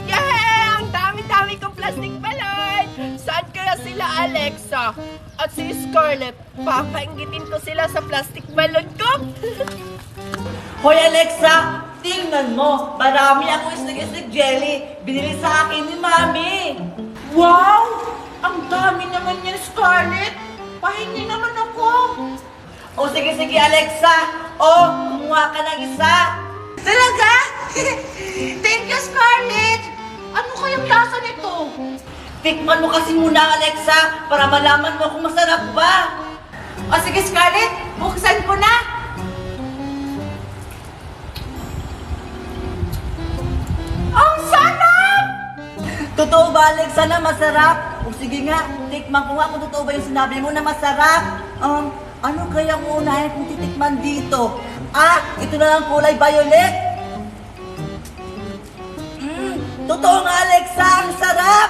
Yay! Ang dami-dami kong plastic balon! Saan kaya sila, Alexa? At si Scarlett, papainggitin ko sila sa plastic balon ko? Hoy Alexa, tingnan mo, marami akong islig-islig jelly. Binili sa akin ni Mami. Wow! Ang dami naman yan, Scarlett! Pahingi naman ako! O sige Alexa, kumuha ka ng isa. Talaga? Thank you, Scarlett! Ano kayang lasa nito? Tikman mo kasi muna Alexa, para malaman mo kung masarap ba. O sige, Scarlett, buksan ko na! Ang sarap! Totoo ba Alexa na masarap? O sige nga, tikman ko nga kung totoo ba yung sinabi mo na masarap. Ano kaya ang unahin kung titikman dito? Ito na lang kulay violet. Totoo nga Alexa, ang sarap!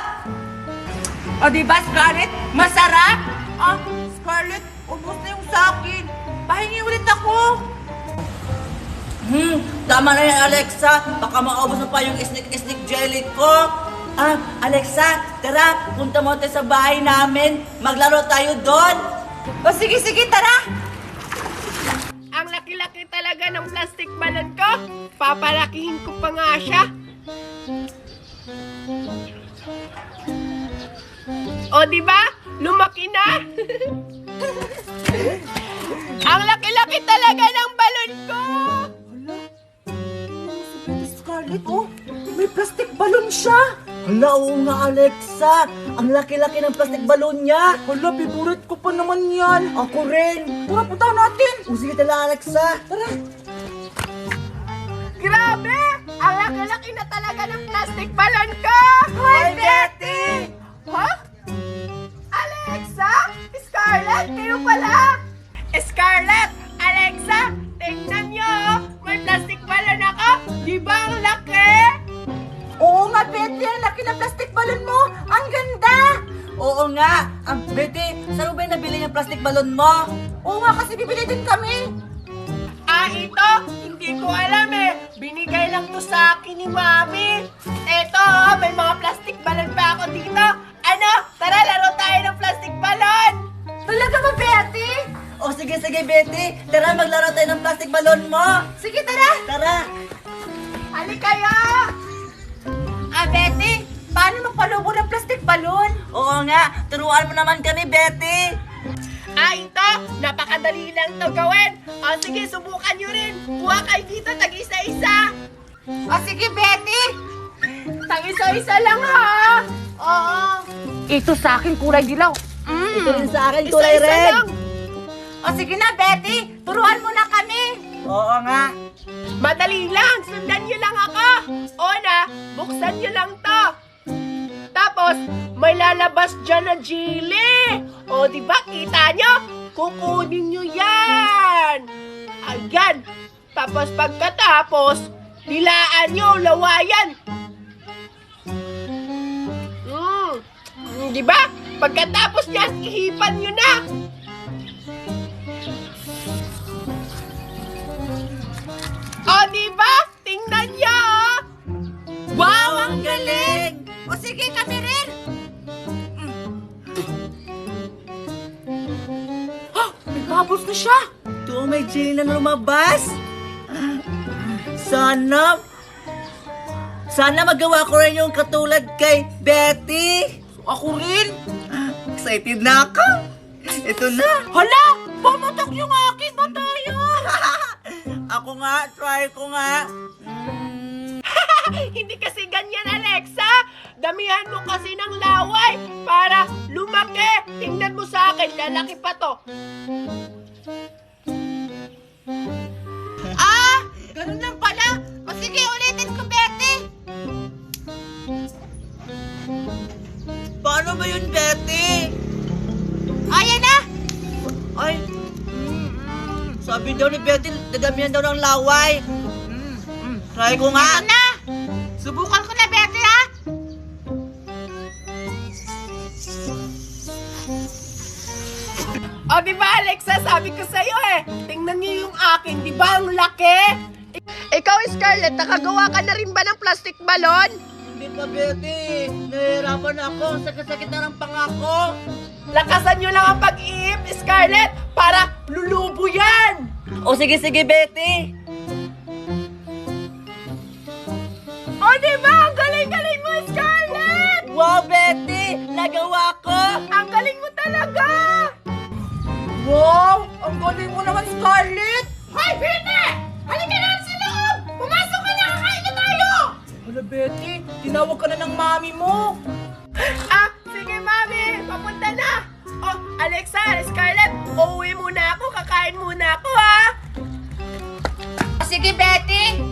O diba, Scarlett? Masarap? Scarlett, ubos na yung sakin. Pahingi ulit ako. Tama na yan Alexa, baka maubos na pa yung isnik-isnik jelly ko. Alexa, tara, punta mo tayo sa bahay namin. Maglaro tayo doon. O sige, tara! Ang laki-laki talaga ng plastic balon ko. Papalakihin ko pa nga siya. O, diba? Lumaki na. Ang laki-laki talaga ng balon ko. Scarlett, may plastic balon siya. Hala, oo nga Alexa, ang laki-laki ng plastic balon niya. Hala, favorite ko pa naman yan. Ako rin. Tara, punta natin. O sige tala Alexa. Tara. Grabe! Ang laki-laki na talaga ng plastic balon ko. Hi Betty! Ha? Alexa? Scarlett? Kayo pala? Scarlett! Alexa! Tingnan nyo! May plastic balon ako! Di ba ang laki? Oo nga, Betty, ang laki na plastic balon mo. Ang ganda. Oo nga, Betty, saan mo ba yung nabili yung plastic balon mo? Oo nga, kasi bibili din kami. Ito? Hindi ko alam eh. Binigay lang to sa akin ni Mami. Eto, may mga plastic balon pa ako dito. Ano? Tara, laro tayo ng plastic balon! Talaga ba, Betty? O sige Betty, tara maglaro tayo ng plastic balon mo. Sige, tara. Tara. Halika kayo! Betty, paano magpalubo ng plastic balon? Oo nga, turuan mo naman kami Betty. Ito, napakadali lang to gawin. Sige, subukan nyo rin. Kuha kayo dito, tag-isa-isa. Sige, Betty. Tag-isa-isa lang ha. Oo. Ito sa akin, kulay dilaw. Ito rin sa akin, kulay Isa-isa red. lang. Sige na, Betty. Turuan mo na kami. Oo nga. Madali lang, sundan nyo lang ako. Una, buksan nyo lang to. Tapos, may lalabas dyan na jelly. O, diba, kita nyo? Kukunin nyo yan. Ayan. Tapos, pagkatapos, dilaan nyo, lawayan. Diba? Pagkatapos yan, ihipan nyo na. O, diba? Tingnan nyo, oh. Wow, ang galing! O sige, kami rin. May bubbles na siya. Ito, may jelly na lumabas. Sana magawa ko rin yung katulad kay Betty. Ako rin. Excited na ako. Ito na. Hala, pamatak yung akin ba tayo? Ako nga, try ko nga. Hindi kasi ganyan, Alexa. Damihan mo kasi ng laway para lumaki. Tingnan mo sa akin, lalaki pa to. Ganun lang pala. O sige, ulitin ko, Betty. Paano ba yun, Betty? Ayan na. Ay, sabi daw ni Betty, dadamihan daw ng laway. Try ko nga. Ito na. Subukan ko na, Betty, ha? O, diba, Alexa, sabi ko sa'yo eh. Tingnan niyo yung akin, diba ang laki? Ikaw, Scarlett, nakagawa ka na rin ba ng plastic balon? Hindi pa, Betty. Nahihirapan ako. Sakit-sakit na ng pangako. Lakasan nyo lang ang pag-iip, Scarlett, para lulubo yan! O sige, Betty. O diba, ang galing-galing mo, Scarlett! Wow, Betty! Nagawa ko! Ang galing mo talaga! Wow! Ang galing mo naman, Scarlett! Hoy, Betty! Halika na sa loob! Pumasok ka na, kakain na tayo! Wala, Betty. Tinawag ka na ng mami mo. Ah, sige, Mami! Papunta na! Oh, Alexa, Scarlett, uuwi muna ako, kakain muna ako, ha? Sige, Betty.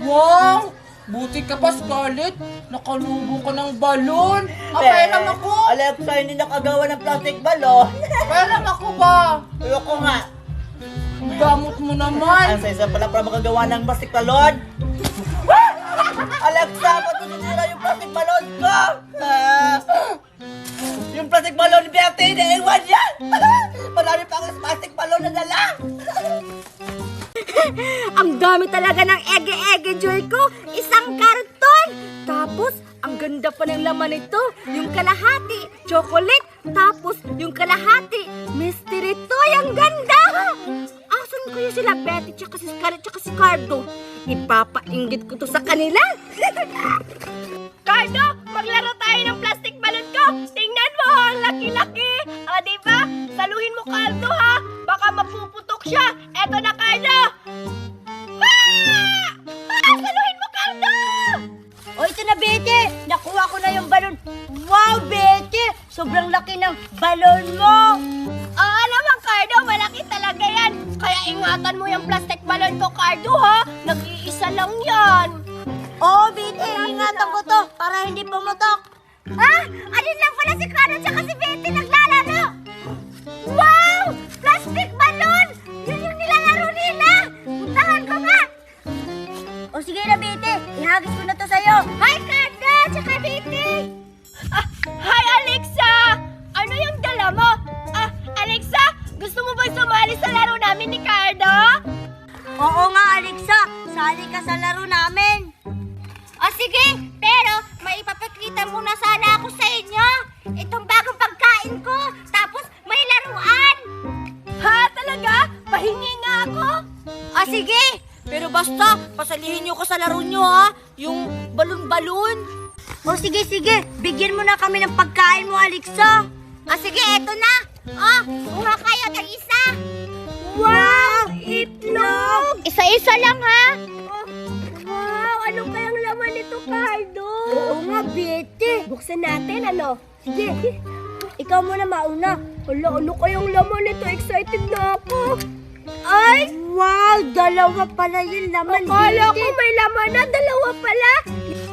Wow! Buti ka pa, Scarlett. Nakalubo ka ng balon. Okay lang ako. Alexa, hindi nakagawa ng plastic balon. Kaya lang ako ba? Ayoko nga. Ang gamot mo naman. Ang sa pala para makagawa ng plastic balon. Alexa, ba't tinitira yung plastic balon ko? Yung plastic balon ni Betty, naiwan yan! Marami pa akong plastic balon na dala! Ang dami talaga ng ege-ege, Joy ko. Isang karton. Tapos, ang ganda pa ng laman nito. Yung kalahati, chocolate. Tapos, yung kalahati, mystery toy. Ang ganda. Asan ko yung sila, Betty, tsaka si Scarlett, tsaka si Cardo? Ipapainggit ko to sa kanila. Cardo, maglaro tayo ng plastic balon ko. Tingnan mo, ang laki-laki. O, diba? Saluhin mo, Cardo, ha? Baka mapuputok siya. Eto na, Cardo. Ah! Ah! Saluhin mo, Cardo! O, ito na, Betty. Nakuha ko na yung balon. Wow, Betty. Sobrang laki ng balon mo. Alam mo, Cardo, malaki talaga yan. Kaya ingatan mo yung plastic balon ko, Cardo, ha? Nag-iisa lang yan. Oo, Betty. Ingatan ko to para hindi pumutok. Ah! Alin lang pala si Cardo tsaka si Betty naglalaro. Wow! Plastic balon! Yun yung nilalaro nila. Puntahan ko nga. O sige na, Betty. Ihagis ko na to sa'yo. Hi, Cardo! Tsaka Betty! Ah, hi, Alexa! Ano yung dala mo? Ah, Alexa, gusto mo ba sumali sa laro namin ni Cardo? Oo nga, Alexa. Sali ka sa laro namin. O sige, pero may ipapakita muna sana ako sa inyo. Itong bagong pagkain ko. Tapos may laruan. Ha, talaga? Pahingi nga ako? O sige, pero basta pasalihin niyo ko sa laro niyo ha. Yung balon-balon. O sige, bigyan mo na kami ng pagkain mo, Alexa. O sige, eto na. O, kuha kayo ng isa. Wow, itlog! Isa-isa lang ha. Wow, ano kayang laman nito, Cardo? Oo nga, Betty. Buksan natin, ano? Sige, ikaw muna mauna. Hala, ano kayang laman nito? Excited na ako. Ay, wow, dalawa pala yung laman, Akala ko Betty. may laman na, dalawa pala.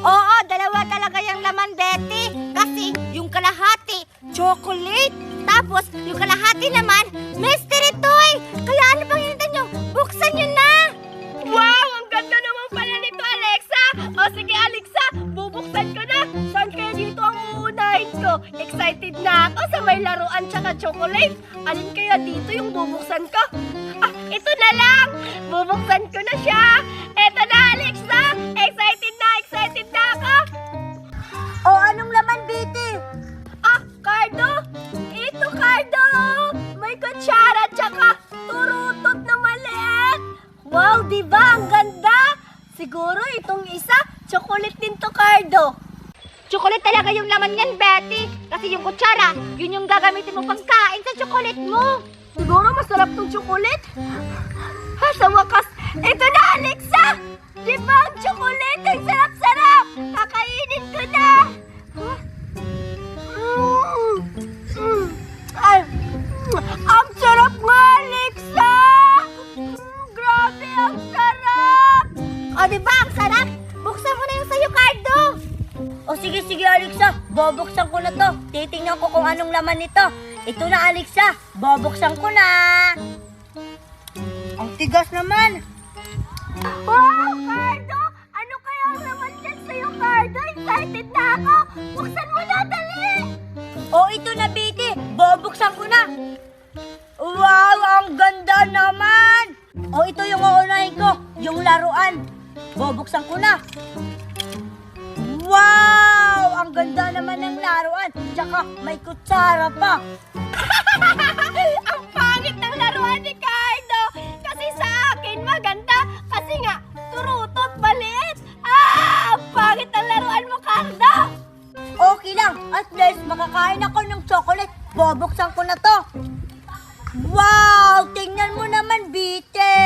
Oo, dalawa talaga yung laman, Betty. Kasi yung kalahati, chocolate. Tapos, yung kalahati naman, mystery toy. Kaya ano bang hinintay nyo? Buksan nyo na. Wow, ang ganda naman pala nito, Alexa. O sige, Alexa, bubuksan ko na. Saan kaya dito ang uunahin ko? Excited na ako sa may laruan tsaka chocolate. Alin kaya dito yung bubuksan ko? Ah, ito na lang. Bubuksan ko na siya. Ito na, Alexa. Excited na ako. O, anong laman, Betty? Ah, Cardo. Ito, Cardo. May kutsara tsaka turutot na maliit. Wow, di ba? Ang ganda. Siguro itong isa, chocolate din to, Cardo. Chocolate talaga yung laman yan, Betty. Kasi yung kutsara, yun yung gagamitin mo pangkain sa chocolate mo. Siguro masarap tong chocolate. Ha, sa wakas, ito na, Alexa! Di ba ang chocolate? Ang sarap-sarap! Kakainin ko na! Huh? Ay, ang sarap nga, Alexa! Grabe, ang sarap! O, di ba? Ang sarap. Buksan mo na yung sa'yo, Cardo. O, sige, Alexa. Bobuksan ko na to. Titingnan ko kung anong laman nito. Ito na, Alexa. Bobuksan ko na. Ang tigas naman. Wow, Cardo! Ano kaya ang laman dyan sa'yo, Cardo? Excited na ako! Buksan mo na, dali! O, ito na, Betty. Bobuksan ko na. Wow, ang ganda naman. O, ito yung uunahin ko. Yung laruan. Bobuksan ko na. Wow! ang ganda naman ng laruan. Tsaka may kutsara pa. Ang pangit ng laruan ni Cardo. Kasi sa akin maganda. Kasi nga, turutot, maliit. Ang pangit ng laruan mo, Cardo. Okay lang. At least makakain ako ng chocolate. Bubuksan ko na to. Wow! Tingnan mo naman, Bite!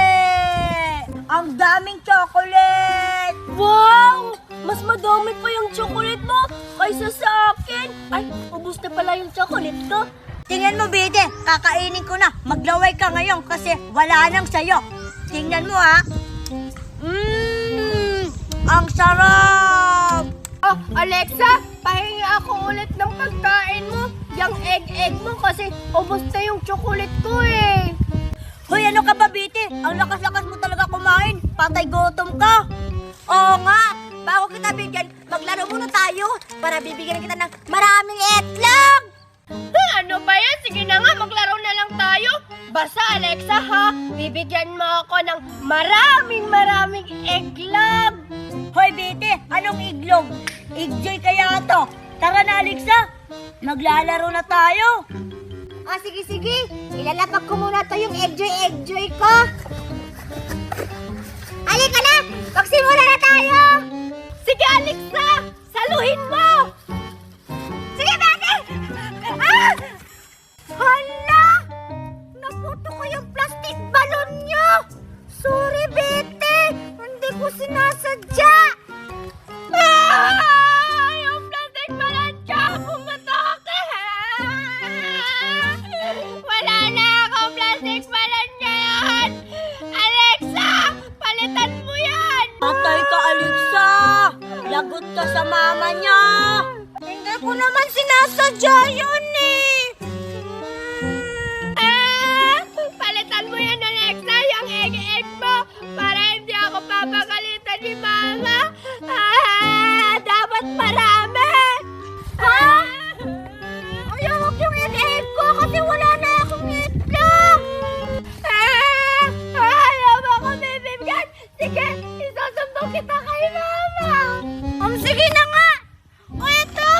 Ang daming chocolate! Wow! Mas madami pa yung chocolate mo kaysa sa akin. Ay, ubus na pala yung chocolate ko. Tingnan mo, Bite. Kakainin ko na. Maglaway ka ngayon kasi wala nang sayo. Tingnan mo, ha? Ang sarap! Oh, Alexa, pahingi ako ulit ng pagkain mo. Yung egg mo kasi ubos na yung chocolate ko eh. Hoy, ano ka ba, Bite? Ang lakas-lakas mo talaga kumain. Patay gutom ka. Oo nga. Bago kita bigyan, maglaro muna tayo para bibigyan kita ng maraming itlog. Ano ba yan? Sige na nga, maglaro na lang tayo. Basta, Alexa, ha? Bibigyan mo ako ng maraming eggnog. Hoy, Bite, anong iglog? Igjoy kaya to. Tara na, Alexa. Maglalaro na tayo. Sige. Ilalapag ko muna to yung egjoy ko. Halika na! Magsimula na tayo! Sige, Alexa! Saluhin mo! Sige, Bete! Ah! Hala! Naputo ko yung plastic balon nyo! Sorry, Bete! Hindi ko sinasadya! Yung plastic balon siya! Pumatake! Wala na akong plastic balon ngayon! Alexa! Palitan mo yan! Patay ka, Alexa! Lagot ka sa mama niya! Hindi ko naman sinasadya yun eh! Palitan mo yan, Alexa! Yung egg mo! Para hindi ako papagalitan ni Mama! Dapat marami! Ha? Ayoko yung egg ko kasi wala na akong itlog! Ayaw mo ako bibigyan! Sige, isasumbong kita kay Mama! Sige na nga! O ito!